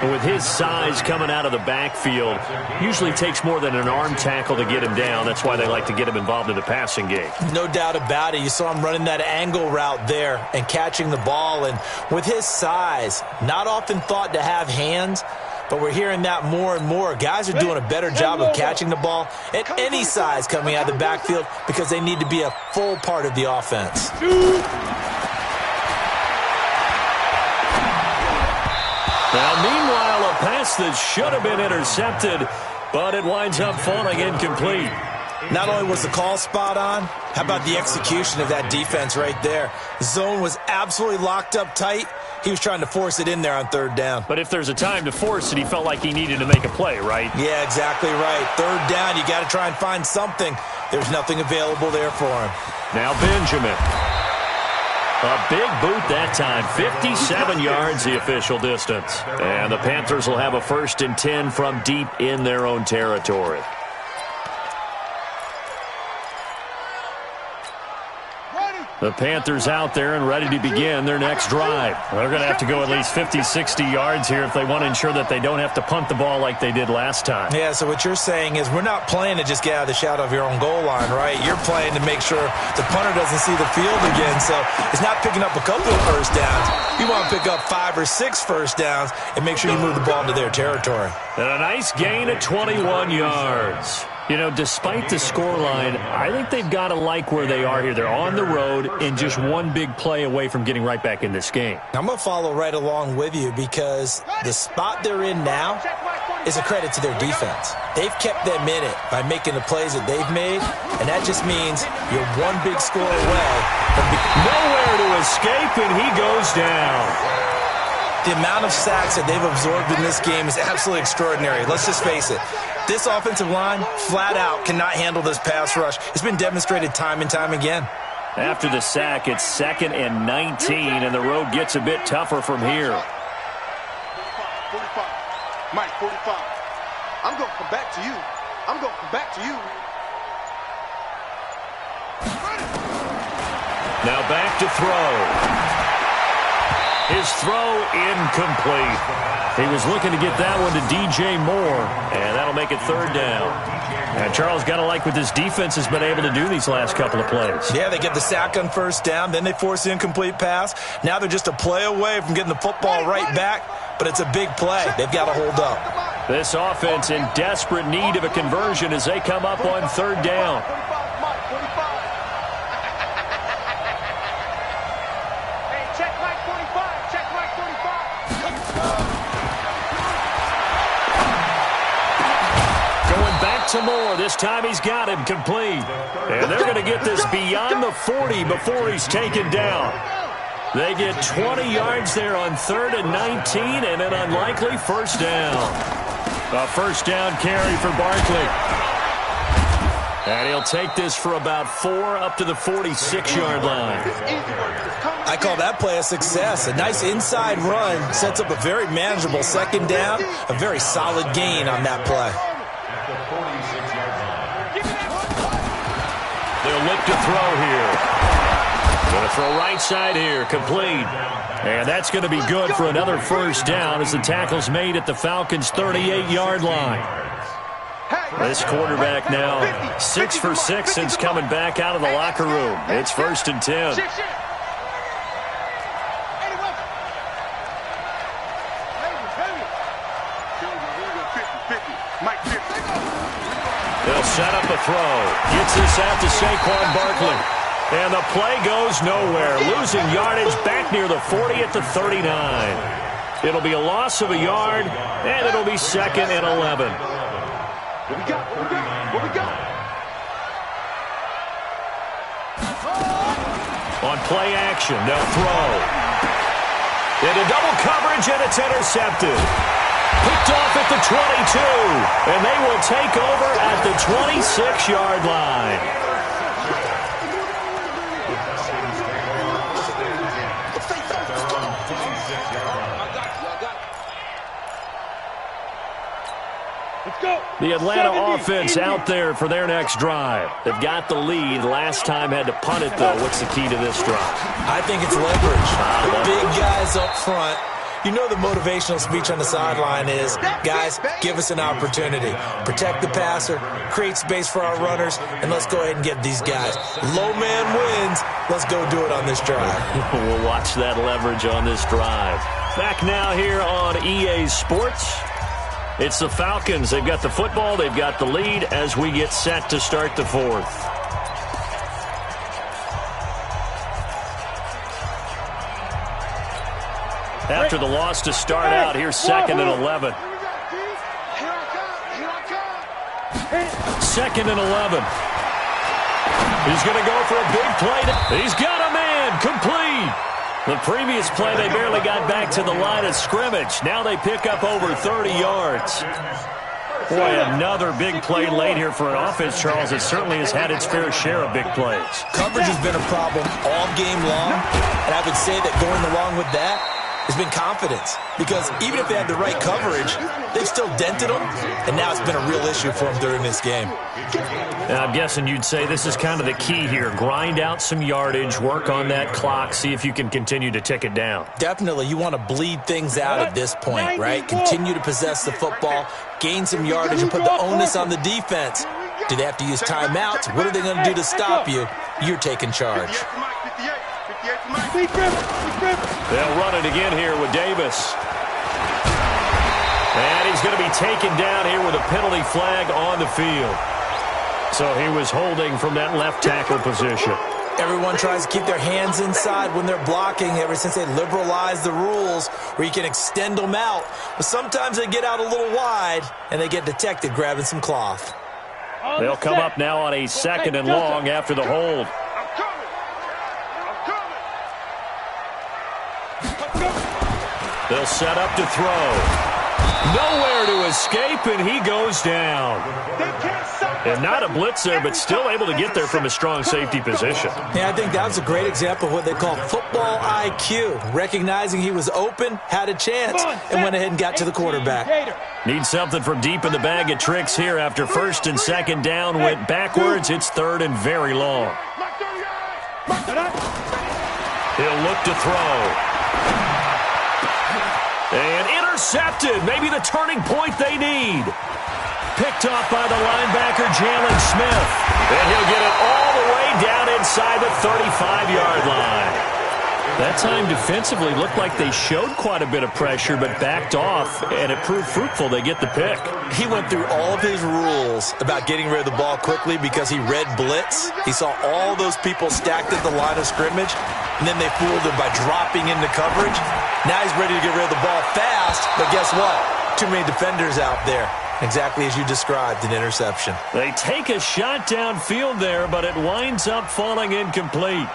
C: And with his size coming out of the backfield, usually takes more than an arm tackle to get him down. That's why they like to get him involved in the passing game.
E: No doubt about it. You saw him running that angle route there and catching the ball. And with his size, not often thought to have hands, but we're hearing that more and more. Guys are doing a better job of catching the ball at any size coming out of the backfield because they need to be a full part of the offense.
C: Now, meanwhile, a pass that should have been intercepted, but it winds up falling incomplete.
E: Not only was the call spot on, how about the execution of that defense right there? Zone was absolutely locked up tight. He was trying to force it in there on third down.
C: But if there's a time to force it, he felt like he needed to make a play, right?
E: Yeah, exactly right. Third down, you got to try and find something. There's nothing available there for him.
C: Now Benjamin. A big boot that time. 57 yards, the official distance. And the Panthers will have a 1st and 10 from deep in their own territory. The Panthers out there and ready to begin their next drive. They're going to have to go at least 50, 60 yards here if they want to ensure that they don't have to punt the ball like they did last time.
E: Yeah, so what you're saying is we're not playing to just get out of the shadow of your own goal line, right? You're playing to make sure the punter doesn't see the field again. So it's not picking up a couple of first downs. You want to pick up 5 or 6 first downs and make sure you move the ball into their territory.
C: And a nice gain of 21 yards. You know, despite the scoreline, I think they've got to like where they are here. They're on the road and just one big play away from getting right back in this game.
E: I'm going to follow right along with you because the spot they're in now is a credit to their defense. They've kept them in it by making the plays that they've made, and that just means you're one big score away from
C: nowhere to escape, and he goes down.
E: The amount of sacks that they've absorbed in this game is absolutely extraordinary. Let's just face it. This offensive line, flat out, cannot handle this pass rush. It's been demonstrated time and time again.
C: After the sack, it's 2nd and 19, and the road gets a bit tougher from here.
G: 45. Mike, 45. I'm going to come back to you. I'm going to come back to you.
C: Now back to throw. His throw incomplete. He was looking to get that one to DJ Moore, and that'll make it 3rd down. And Charles, got to like what this defense has been able to do these last couple of plays.
E: Yeah, they get the sack on 1st down, then they force the incomplete pass. Now they're just a play away from getting the football right back, but it's a big play. They've got to hold up.
C: This offense in desperate need of a conversion as they come up on 3rd down. To Moore. This time he's got him complete. And they're going to get this beyond the 40 before he's taken down. They get 20 yards there on 3rd and 19 and an unlikely 1st down. A 1st down carry for Barkley. And he'll take this for about 4 up to the 46-yard line.
E: I call that play a success. A nice inside run sets up a very manageable 2nd down. A very solid gain on that play.
C: They'll look to throw here. Going to throw right side here, complete. And that's going to be good for another 1st down as the tackle's made at the Falcons' 38-yard line. This quarterback now 6 for 6 since coming back out of the locker room. It's 1st and 10. They'll set up a throw. Gets this out to Saquon Barkley. And the play goes nowhere. Losing yardage back near the 40 at the 39. It'll be a loss of a yard, and it'll be 2nd and 11.
G: What we got? What we got?
C: On play action, they'll throw. Into double coverage, and it's intercepted. Picked off at the 22, and they will take over at the 26-yard line.
D: Let's go!
C: The Atlanta offense out there for their next drive. They've got the lead. Last time had to punt it, though. What's the key to this drive?
E: I think it's leverage. The big guys up front. You know the motivational speech on the sideline is, guys, give us an opportunity. Protect the passer, create space for our runners, and let's go ahead and get these guys. Low man wins. Let's go do it on this drive.
C: We'll watch that leverage on this drive. Back now here on EA Sports. It's the Falcons. They've got the football. They've got the lead as we get set to start the fourth. After the loss to start out, here's 2nd and 11. 2nd and 11. He's going to go for a big play. He's got a man complete. The previous play, they barely got back to the line of scrimmage. Now they pick up over 30 yards. Boy, another big play late here for an offense, Charles. It certainly has had its fair share of big plays.
E: Coverage has been a problem all game long, and I would say that going along with that has been confidence, because even if they had the right coverage, they've still dented them, and now it's been a real issue for them during this game.
C: And I'm guessing you'd say this is kind of the key here. Grind out some yardage, work on that clock, see if you can continue to tick it down.
E: Definitely. You want to bleed things out at this point, right? Continue to possess the football, gain some yardage, and put the onus on the defense. Do they have to use timeouts? What are they going to do to stop you? You're taking charge.
C: They'll run it again here with Davis. And he's going to be taken down here with a penalty flag on the field. So he was holding from that left tackle position.
E: Everyone tries to keep their hands inside when they're blocking ever since they liberalized the rules where you can extend them out. But sometimes they get out a little wide and they get detected grabbing some cloth.
C: They'll come up now on a 2nd and long after the hold. They'll set up to throw. Nowhere to escape, and he goes down. And not a blitzer, but still able to get there from a strong safety position.
E: Yeah, I think that was a great example of what they call football IQ. Recognizing he was open, had a chance, and went ahead and got to the quarterback.
C: Need something from deep in the bag of tricks here after 1st and 2nd down. Went backwards. It's 3rd and very long. He'll look to throw. And intercepted. Maybe the turning point they need. Picked off by the linebacker, Jalen Smith. And he'll get it all the way down inside the 35-yard line. That time defensively looked like they showed quite a bit of pressure but backed off, and it proved fruitful. They get the pick.
E: He went through all of his rules about getting rid of the ball quickly because he read blitz. He saw all those people stacked at the line of scrimmage, and then they fooled him by dropping into coverage. Now he's ready to get rid of the ball fast, but guess what? Too many defenders out there. Exactly as you described, an interception.
C: They take a shot downfield there, but it winds up falling incomplete.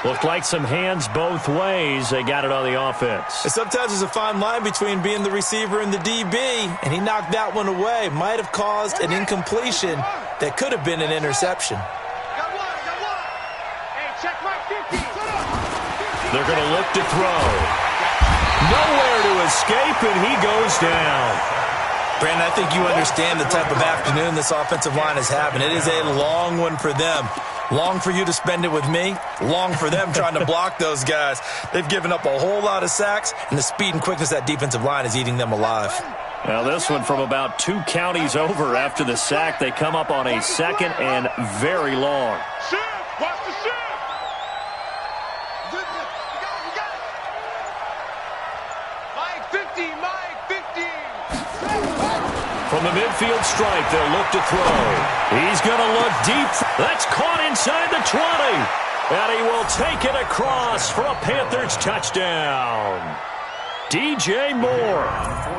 C: Looked like some hands both ways. They got it on the offense.
E: And sometimes there's a fine line between being the receiver and the DB, and he knocked that one away. Might have caused an incompletion that could have been an interception.
C: They're going to look to throw. Nowhere to escape, and he goes down.
E: Brandon, I think you understand the type of afternoon this offensive line is having. It is a long one for them. Long for you to spend it with me. Long for them trying to block those guys. They've given up a whole lot of sacks, and the speed and quickness of that defensive line is eating them alive.
C: Now this one from about 2 counties over after the sack. They come up on a 2nd and very long.
D: Watch the shift. Mike 50, Mike 50.
C: From the midfield stripe, they'll look to throw. He's going to look deep. That's caught inside the 20. And he will take it across for a Panthers touchdown. DJ Moore,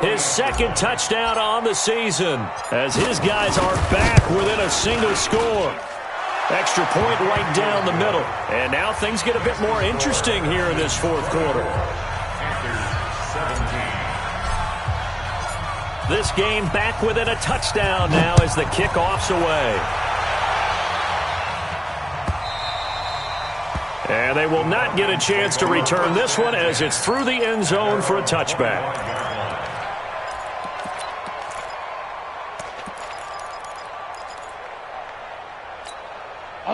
C: his 2nd touchdown on the season, as his guys are back within a single score. Extra point right down the middle. And now things get a bit more interesting here in this 4th quarter. This game back within a touchdown now as the kickoff's away. And they will not get a chance to return this one as it's through the end zone for a touchback.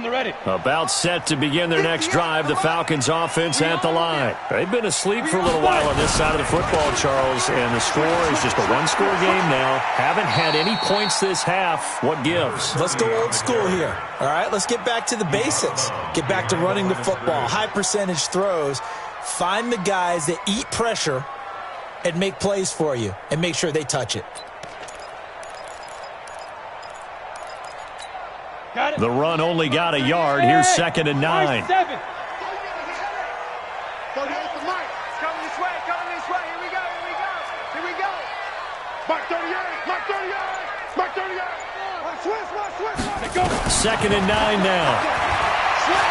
D: they're ready.
C: About set to begin their next drive, the Falcons offense at the line. They've been asleep for a little while on this side of the football, Charles, and the score is just a one-score game now. Haven't had any points this half. What gives?
E: Let's go old school here. All right, let's get back to the basics. Get back to running the football, high percentage throws. Find the guys that eat pressure and make plays for you and make sure they touch it.
C: The run only got a yard. Here's 2nd and 9.
D: 38 to Mike. Coming this way, coming this way. Here we go, here we go. Here we go. Mike 38, Mike 38, Mike 38. Watch switch, watch switch. Let's go.
C: 2nd and 9 now.
D: Switch.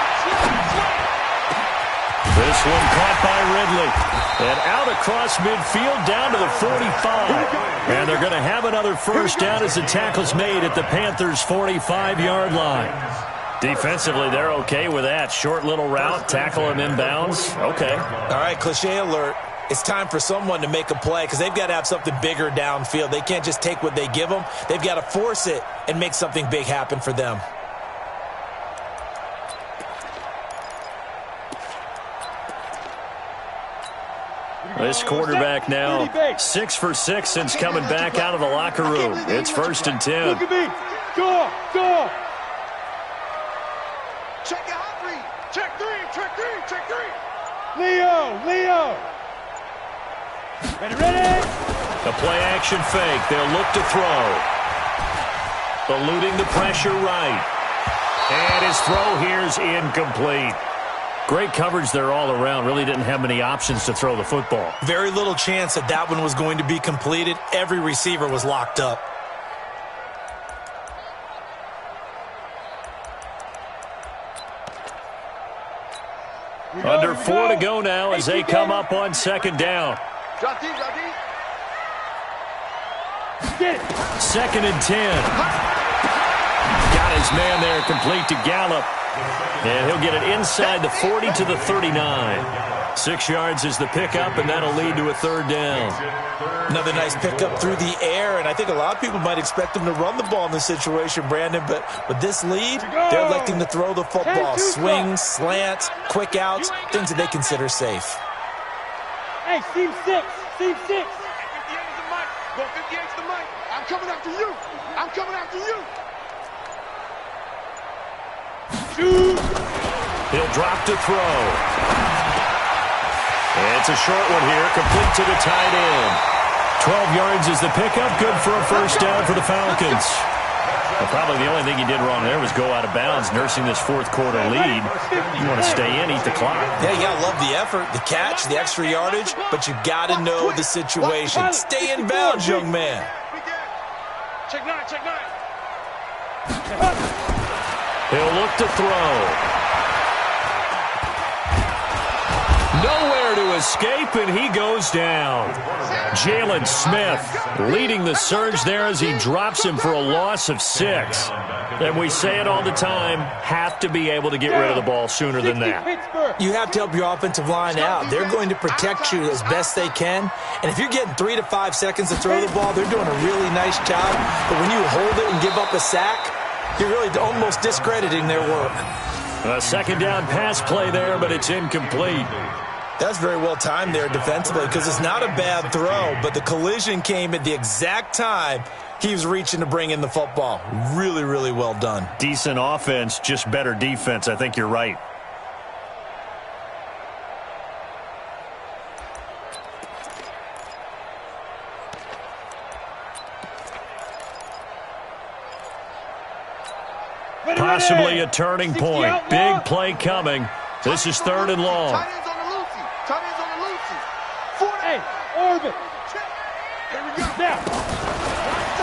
C: This one caught by Ridley. And out across midfield down to the 45. And they're going to have another first down as the tackle's made at the Panthers' 45-yard line. Defensively, they're okay with that. Short little route, tackle him inbounds. Okay.
E: All right, cliche alert. It's time for someone to make a play because they've got to have something bigger downfield. They can't just take what they give them. They've got to force it and make something big happen for them.
C: This quarterback now 6 for 6 since coming back out of the locker room. It's 1st and 10.
D: Look at me. Go.
G: Check it out, three. Check three.
D: Leo. Ready.
C: A play-action fake. They'll look to throw. Eluding the pressure right. And his throw here's incomplete. Great coverage there all around. Really didn't have many options to throw the football.
E: Very little chance that that one was going to be completed. Every receiver was locked up.
C: Under 4 to go now as they come up on 2nd down.
G: Drop deep.
D: Get it.
C: 2nd and 10. Got his man there, complete to Gallup. And he'll get it inside the 40 to the 39. 6 yards is the pickup, and that'll lead to a 3rd down.
E: Another nice pickup through the air, and I think a lot of people might expect him to run the ball in this situation, Brandon, but with this lead, they're electing to throw the football. Swings, slants, quick outs, things that they consider safe.
D: Hey, team 6.
G: 58 is the mic. Go 58 is the mic. I'm coming after you.
D: Shoot.
C: He'll drop to throw. It's a short one here, complete to the tight end. 12 yards is the pickup, good for a 1st down for the Falcons. Well, probably the only thing he did wrong there was go out of bounds, nursing this 4th quarter lead. You want to stay in, eat the clock.
E: Yeah, you got to love the effort, the catch, the extra yardage, but you got to know the situation. Stay in bounds, young man.
G: Check 9.
C: He'll look to throw. Nowhere to escape, and he goes down. Jalen Smith leading the surge there as he drops him for a loss of 6. And we say it all the time, have to be able to get rid of the ball sooner than that.
E: You have to help your offensive line out. They're going to protect you as best they can. And if you're getting 3 to 5 seconds to throw the ball, they're doing a really nice job. But when you hold it and give up a sack, you're really almost discrediting their work.
C: A 2nd down pass play there, but it's incomplete.
E: That's very well timed there defensively because it's not a bad throw, but the collision came at the exact time he was reaching to bring in the football. Really, really well done.
C: Decent offense, just better defense. I think you're right. Possibly a turning point. Big play coming. This is 3rd and long.
G: Tight ends on the Lucy.
D: Hey, orbit.
G: Here we go.
D: Now.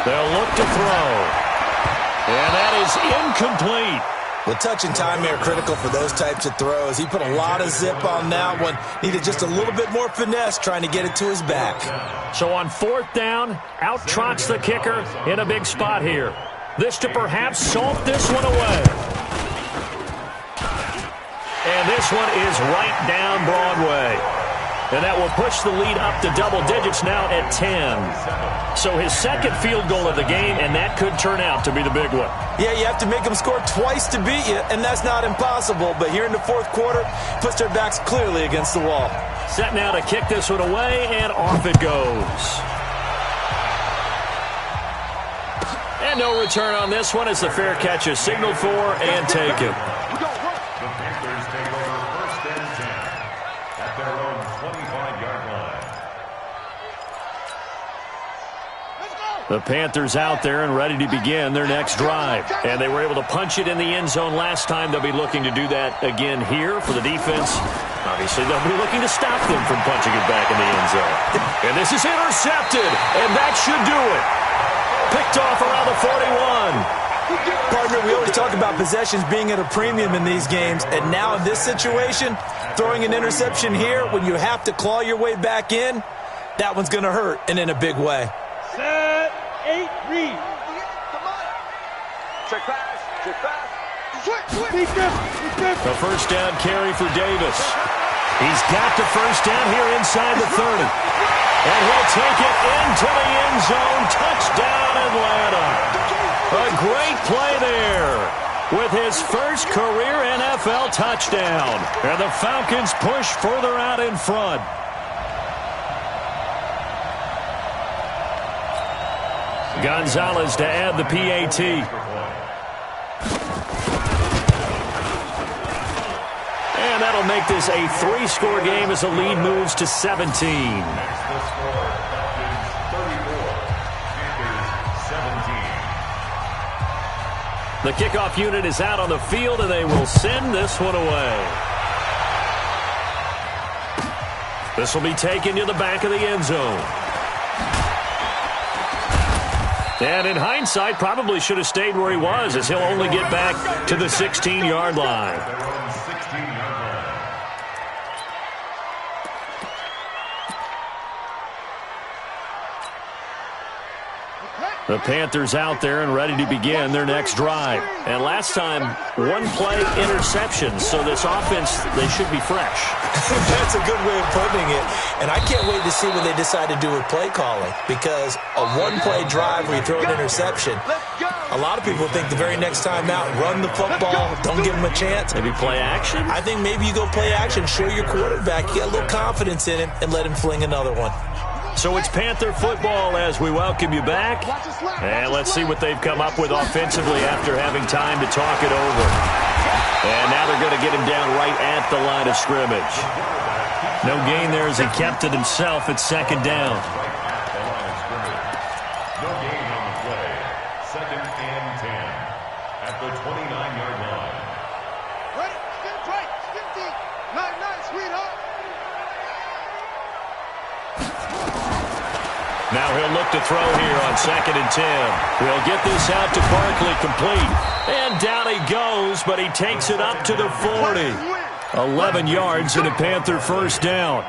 C: They'll look to throw. And that is incomplete.
E: The touch and time are critical for those types of throws. He put a lot of zip on that one. Needed just a little bit more finesse trying to get it to his back.
C: So on 4th down, out trots the kicker in a big spot here. This to perhaps salt this one away. And this one is right down Broadway. And that will push the lead up to double digits now at 10. So his second field goal of the game, and that could turn out to be the big one.
E: Yeah, you have to make them score twice to beat you, and that's not impossible. But here in the fourth quarter, puts their backs clearly against the wall.
C: Set now to kick this one away, and off it goes. And no return on this one as the fair catch is signaled for and taken.
F: The Panthers take over first and 10 at their own 25-yard line.
C: The Panthers out there and ready to begin their next drive. And they were able to punch it in the end zone last time. They'll be looking to do that again here for the defense. Obviously, they'll be looking to stop them from punching it back in the end zone. And this is intercepted, and that should do it. Picked off around the 41.
E: Partner, we always talk about possessions being at a premium in these games, and now in this situation, throwing an interception here when you have to claw your way back in, that one's going to hurt, and in a big way.
D: Set, 8, read.
G: Check pass. Check pass.
C: A first down carry for Davis. He's got the first down here inside the 30. And he'll take it into the end zone. Touchdown, Atlanta. A great play there with his first career NFL touchdown. And the Falcons push further out in front. Gonzalez to add the PAT. And that'll make this a 3-score game as the lead moves to 17. The kickoff unit is out on the field, and they will send this one away. This will be taken to the back of the end zone. And in hindsight, probably should have stayed where he was, as he'll only get back to the 16-yard line. The Panthers out there and ready to begin their next drive. And last time, one-play interception. So this offense, they should be fresh.
E: That's a good way of putting it. And I can't wait to see what they decide to do with play calling. Because a one-play drive where you throw an interception, a lot of people think the very next time out, run the football, don't give them a chance.
C: Maybe play action?
E: I think maybe you go play action, show your quarterback, you get a little confidence in him, and let him fling another one.
C: So it's Panther football as we welcome you back. And let's see what they've come up with offensively after having time to talk it over. And now they're going to get him down right at the line of scrimmage. No gain there as he kept it himself at second down.
F: No gain on the play. Second and 10 at the 29-yard line.
G: Right, spin right, spin deep. 9-9, sweetheart.
C: Now he'll look to throw here on second and 10. We'll get this out to Barkley complete. And down he goes, but he takes it up to the 40. 11 yards and a Panther first down.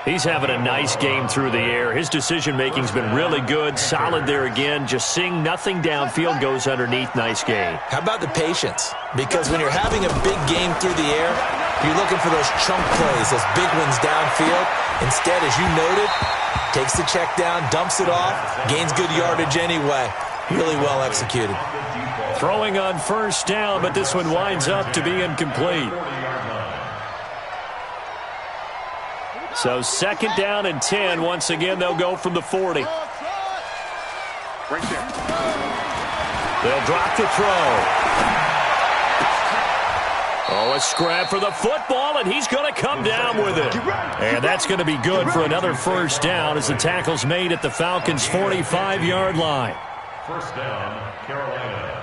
C: He's having a nice game through the air. His decision-making's been really good. Solid there again. Just seeing nothing downfield goes underneath. Nice game.
E: How about the patience? Because when you're having a big game through the air, you're looking for those chunk plays, those big ones downfield. Instead, as you noted, takes the check down, dumps it off, gains good yardage anyway. Really well executed.
C: Throwing on first down, but this one winds up to be incomplete. So second down and 10. Once again, they'll go from the 40.
G: Right there.
C: They'll drop the throw. Oh, a scrap for the football, and he's going to come down with it. And that's going to be good for another first down as the tackle's made at the Falcons' 45-yard line.
F: First down, Carolina.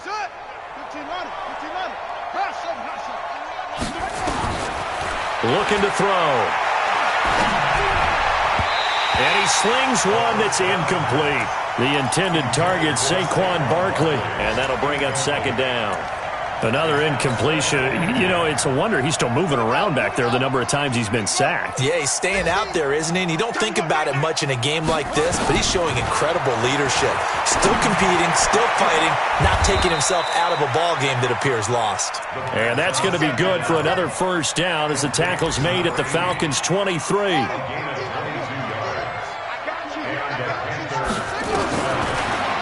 G: Set. 15 on it. 15 on it. Pass him.
C: Looking to throw. And he slings one that's incomplete. The intended target, Saquon Barkley. And that'll bring up second down. Another incompletion. You know, it's a wonder he's still moving around back there the number of times he's been sacked.
E: Yeah, he's staying out there, isn't he? And you don't think about it much in a game like this, but he's showing incredible leadership. Still competing, still fighting, not taking himself out of a ball game that appears lost.
C: And that's going to be good for another first down as the tackle's made at the Falcons' 23.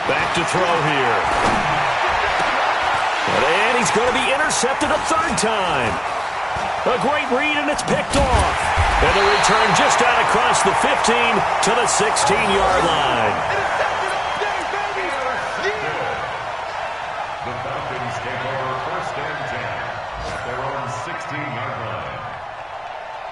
C: Back to throw here. And he's going to be intercepted a third time. A great read, and it's picked off. And the return just out across the 15 to the 16-yard line.
F: The Falcons take over first and 10 at their own 16-yard line.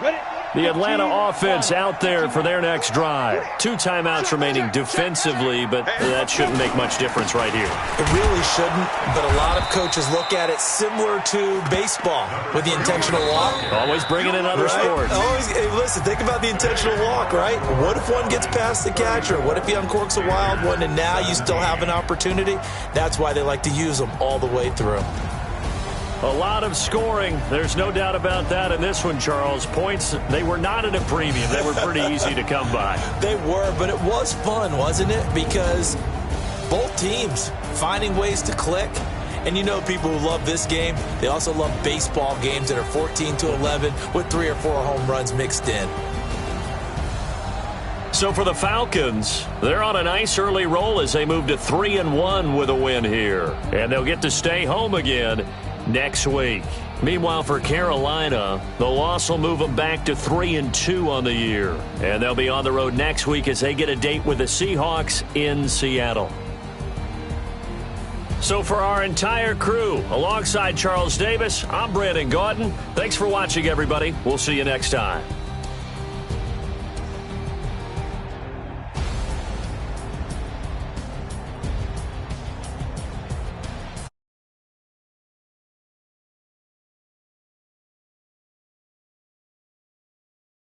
D: Ready?
C: The Atlanta offense out there for their next drive. 2 timeouts remaining defensively, but that shouldn't make much difference right here.
E: It really shouldn't, but a lot of coaches look at it similar to baseball with the intentional walk.
C: Always bringing in other sports.
E: Always, hey, listen, think about the intentional walk, right? What if one gets past the catcher? What if he uncorks a wild one and now you still have an opportunity? That's why they like to use them all the way through.
C: A lot of scoring. There's no doubt about that in this one, Charles. Points, they were not at a premium. They were pretty easy to come by.
E: They were, but it was fun, wasn't it? Because both teams finding ways to click. And you know people who love this game, they also love baseball games that are 14-11 with 3 or 4 home runs mixed in.
C: So for the Falcons, they're on a nice early roll as they move to 3-1 with a win here. And they'll get to stay home again next week. Meanwhile, for Carolina, the loss will move them back to 3-2 on the year. And they'll be on the road next week as they get a date with the Seahawks in Seattle. So for our entire crew, alongside Charles Davis, I'm Brandon Gaudin. Thanks for watching, everybody. We'll see you next time.